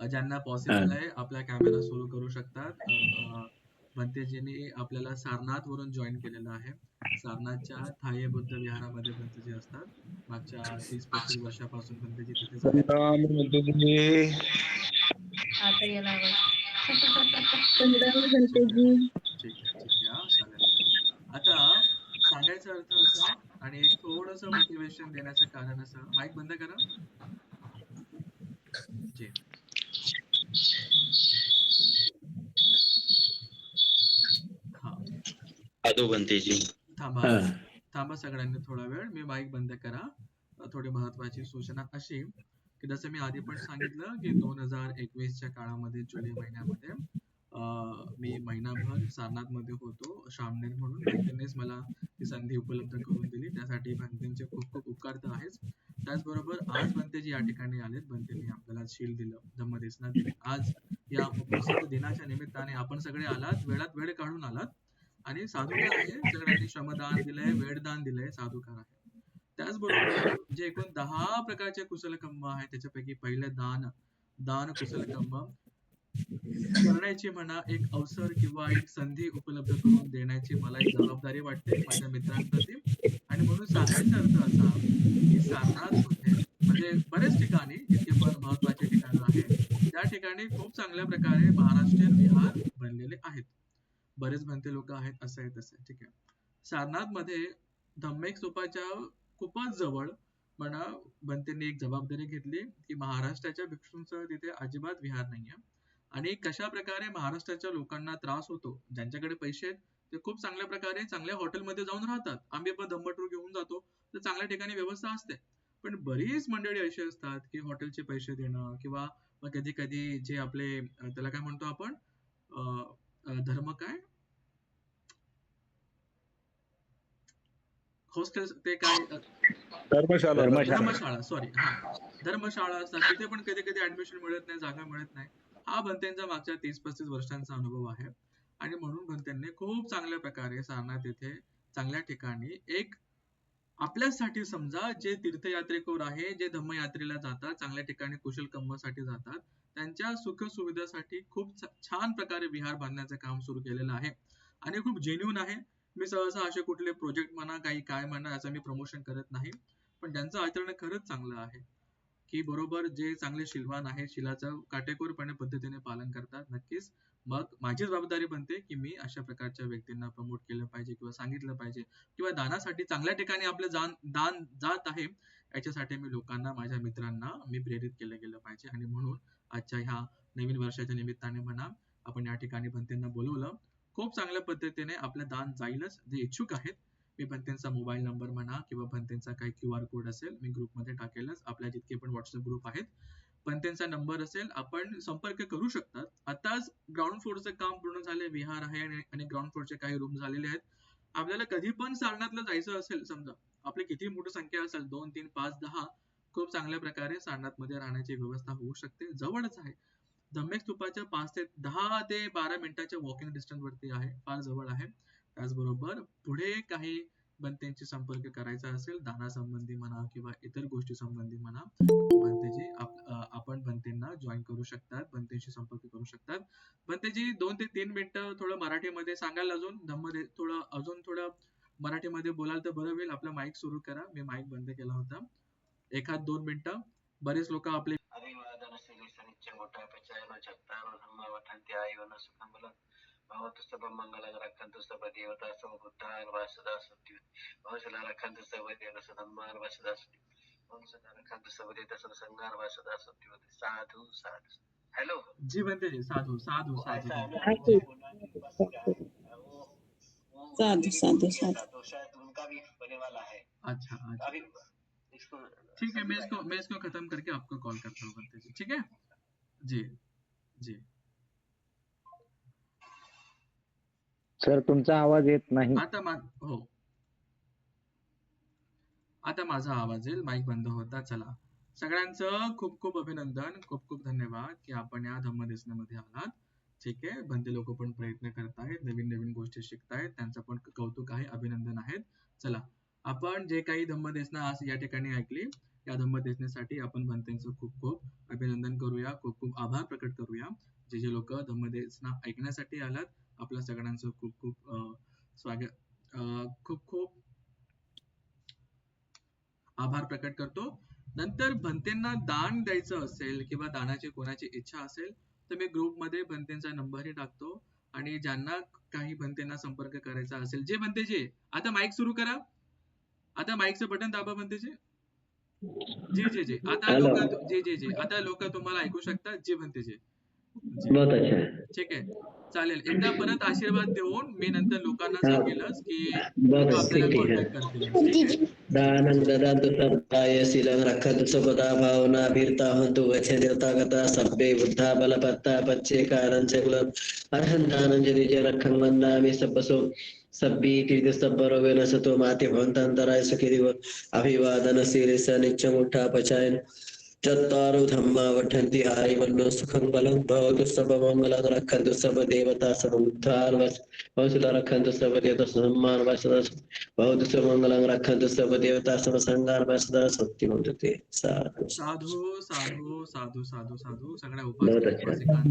S1: ज्यांना पॉसिबल आहे आपला कॅमेरा सुरू करू शकतात. बनतेजींनी आपल्याला सारनाथ वरून जॉईन केलेलं आहे. सारनाथच्या थाये बुद्ध विहारामध्ये बनतेजी असतात. मागच्या 30-35 वर्षापासून बनतेजी तिथेच आहेत. ठीक आहे हा चालेल. आता सांगायचा अर्थ असा आणि एक थोडस मोटिवेशन देण्याचं कारण असं, माईक बंद करा जी. हा
S6: साधू बनतेजी
S1: थांबा
S2: हा.
S1: थांबा सगळ्यांनी थोडा वेळ, मी माईक बंद करा. थोडी महत्वाची सूचना अशी की जसं मी आधी पण सांगितलं की 2021च्या काळामध्ये जुलै महिन्यामध्ये मी महिनाभर सारनाथ मध्ये होतो श्रामणेर म्हणून. भंतेनेच मला ती संधी उपलब्ध करून दिली, त्यासाठी भंतेंचे खूप खूप उपकार तर आहेच. त्याचबरोबर आज भंतेजी या ठिकाणी आलेत. भंतेंनी आपल्याला शील दिलं, धम्मदेसना दिली. आज या प्रसिद्ध दिनाच्या निमित्ताने आपण सगळे आलात, वेळात वेळ काढून आलात आणि साधुकार आहे. सगळ्यांनी श्रमदान दिलंय, वेळदान दिलंय, साधुकार आहे. त्याचबरोबर जे एकूण 10 प्रकारचे कुशल कर्म आहेत त्याच्यापैकी पहिले दान कुशल कर्म करण्याची म्हणा एक अवसर किंवा एक संधी उपलब्ध करून देण्याची मला एक जबाबदारी वाटते माझ्या मित्रांप्रती. आणि म्हणून सांगायचा अर्थ असा की सारनाथ मध्ये म्हणजे बरेच ठिकाणी जितके पण महत्वाचे ठिकाणं आहेत त्या ठिकाणी खूप चांगल्या प्रकारे महाराष्ट्रीयन विहार बनलेले आहेत. बरेच भंते लोक आहेत, असं आहे तसं ठीक आहे. सारनाथ मध्ये धम्मेक स्तूपाच्या खूपच जवळ म्हणा भंतेंनी एक जबाबदारी घेतली की महाराष्ट्राच्या भिक्षूंचं तिथे अजिबात विहार नाहीये. आणि कशा प्रकारे महाराष्ट्राच्या लोकांना त्रास होतो, ज्यांच्याकडे पैसे आहेत ते खूप चांगल्या प्रकारे चांगल्या हॉटेलमध्ये जाऊन राहतात. आम्ही पण धम्मटूर घेऊन जातो तर चांगल्या ठिकाणी व्यवस्था असते. पण बरीच मंडळी अशी असतात की हॉटेलचे पैसे देणं किंवा कधी कधी जे आपले त्याला काय म्हणतो आपण धर्म काय हॉस्टेल ते काय धर्मशाळा सॉरी हा धर्मशाळा असतात तिथे पण कधी कधी ऍडमिशन मिळत नाही, जागा मिळत नाही. हा भंतेंचा मागच्या 30-35 वर्षांचा अनुभव आहे. आणि म्हणून भंतेंनी खूप चांगल्या प्रकारे सारनाथ येथे चांगल्या ठिकाणी एक आपल्यासाठी समजा जे तीर्थयात्रेकर आहे, जे धम्मयात्रेला जातात, चांगल्या ठिकाणी कुशल कर्मासाठी जातात, त्यांच्या सुख सुविधासाठी खूप छान प्रकारे विहार बांधण्याचं काम सुरू केलेलं आहे. आणि खूप जेन्युन आहे. मी सहसा असे कुठले प्रोजेक्ट म्हणा काही काय म्हणा याचं मी प्रमोशन करत नाही, पण त्यांचं आचरण खरंच चांगलं आहे की बरोबर जे चांगले शीलवान आहे शीलाचं काटेकोरपणे पद्धतीने पालन करतात. नक्कीच मग माझी जबाबदारी बनते की मी अशा प्रकारच्या व्यक्तींना प्रमोट केलं पाहिजे किंवा सांगितलं पाहिजे किंवा दानासाठी चांगल्या ठिकाणी आपलं दान जात आहे याच्यासाठी मी लोकांना माझ्या मित्रांना मी प्रेरित केलं गेलं पाहिजे. आणि म्हणून आजच्या ह्या नवीन वर्षाच्या निमित्ताने म्हणा आपण या ठिकाणी भंतेंना बोलवलं. खूप चांगल्या पद्धतीने आपलं दान जाईलच. जे इच्छुक आहेत मी भंतेंचा मोबाईल नंबर म्हणा किंवा भंतेंचा काही QR कोड असेल मी ग्रुपमध्ये टाकेलच. आपल्या जितके पण व्हॉट्सअप ग्रुप आहेत भंतेंचा नंबर असेल आपण संपर्क करू शकतात. आताच ग्राउंड फ्लोअरचं काम पूर्ण झाले, विहार आहे आणि ग्राउंड फ्लोअरचे काही रूम झालेले आहेत. आपल्याला कधी पण सारनाथला जायचं असेल समजा आपली किती मोठी संख्या असेल 2, 3, 5, 10 खूप चांगल्या प्रकारे सारनाथ मध्ये राहण्याची व्यवस्था होऊ शकते. जवळच आहे. धम्मेक स्तूपाच्या 10 ते 12 मिनिटाच्या वॉकिंग डिस्टन्स वरती आहे, फार जवळ आहे. त्याचबरोबर पुढे काही भंतेंशी संपर्क करायचा असेल दानासंबंधी म्हणा किंवा इतर गोष्टी संबंधी म्हणा भंतेजी आपण भंतेंना जॉईन करू शकतात, भंतेशी संपर्क करू शकतात. भंतेजी 2 ते 3 मिनिटं थोडं मराठीमध्ये सांगाल अजून थोडं मराठीमध्ये बोलाल तर बरं होईल. आपला माईक सुरू करा. मी माईक बंद केला होता. 1-2 मिनिटं. बरेच लोक आपले
S5: भवतु सर्वं मङ्गलं रक्षन्तु सर्व देवता सर्व बुद्धान् वा सदा सन्ति भवसदा रक्षन्तु सर्व देवता सधम्मान् वा सदा सन्ति भवसदा रक्षन्तु सर्व देवता सत्संगान् वा सदा सन्ति साधु साधु हेलो
S1: जी बनते जी साधु साधु
S5: वो ऐसा है
S1: साधु
S5: ना मुझे बोलना कि बस क्या है वो
S4: साधु
S5: मुझे भी
S4: साधु
S5: बोल दिया
S4: साधु
S5: था तो शायद उनका भी होने वाला है
S1: अच्छा अच्छा
S5: अभी इसको
S1: ठीक है, मैं इसको खत्म करके आपको कॉल करता हूँ बनते जी, ठीक है जी जी.
S7: सर तुमचा आवाज येत नाही.
S1: हो आता माझा आवाज येईल. माईक बंद होता. चला सगळ्यांचं खूप खूप अभिनंदन, खूप खूप धन्यवाद की आपण या धम्मदेशनामध्ये आलात. ठीक आहे, बनते लोक पण प्रयत्न करतायत, नवीन नवीन गोष्टी शिकतायत, त्यांचं पण कौतुक आहे, अभिनंदन आहेत. चला आपण जे काही धम्मदेशना आज या ठिकाणी ऐकली, या धम्मदेशनेसाठी आपण बनतेंचं खूप खूप अभिनंदन करूया, खूप खूप आभार प्रकट करूया. जे जे लोक धम्मदेशना ऐकण्यासाठी आलात, आपल्या सगळ्यांचं खूप खूप स्वागत, खूप खूप आभार प्रकट करतो. नंतर भंतेंना दान द्यायचं असेल किंवा दानाची कोणाची इच्छा असेल तर मी ग्रुपमध्ये भंतेंचा नंबरही टाकतो आणि ज्यांना काही भंतेंना संपर्क करायचा असेल, जे भंतेचे आता माईक सुरू करा, आता माईकचं बटन दाबा भंतेचे. जे जे जे आता
S2: हेलो.
S1: लोक जे जे जे आता लोक तुम्हाला ऐकू शकतात, जे भंतेचे.
S2: बहुत अच्छा है.
S1: ठीक आहे, चालेल. एकदा परत आशीर्वाद देऊन मी नंतर लोकांना
S2: हा.
S1: सांगेलच की
S2: बस,
S1: लोक आपल्याला
S2: ठीक आहे.
S1: कॉन्टॅक्ट करतील. ठीक आहे.
S2: दानं ददन्तु सर्वाय शीलं रक्षन्तु सुपदा भावना भीर्ताहन्तु गच्छदेवतागता सब्बे बुद्धा बलपत्ता पच्चेकारं च कुलम् अर्हन्तानं जनिज रक्षं वन्दामि सब्बसो सब्बी तीर्थ सब्बरोगेन सतो माति भवन्तन्तराय सुखिदिव अभिवादन शीलिस नित्यमुठा पचायन चत्तारो धम्मा वठन्ति आयुर्वन्नो सुखं बलं भवतु सर्वमङ्गलं रक्षन्तु सर्वदेवता सर्वोद्धार भवतु रक्षन्तु सर्वदेवता सम्मान भवतु सर्वमङ्गलं रक्षन्तु सर्वदेवता सर्वसंगार सदा सत्य भवतु ते साधु
S1: साधू साधू साधू साधू साधू सगळ्या
S2: बहुत
S1: उपासक
S2: अच्छा.
S1: उपासिकांचं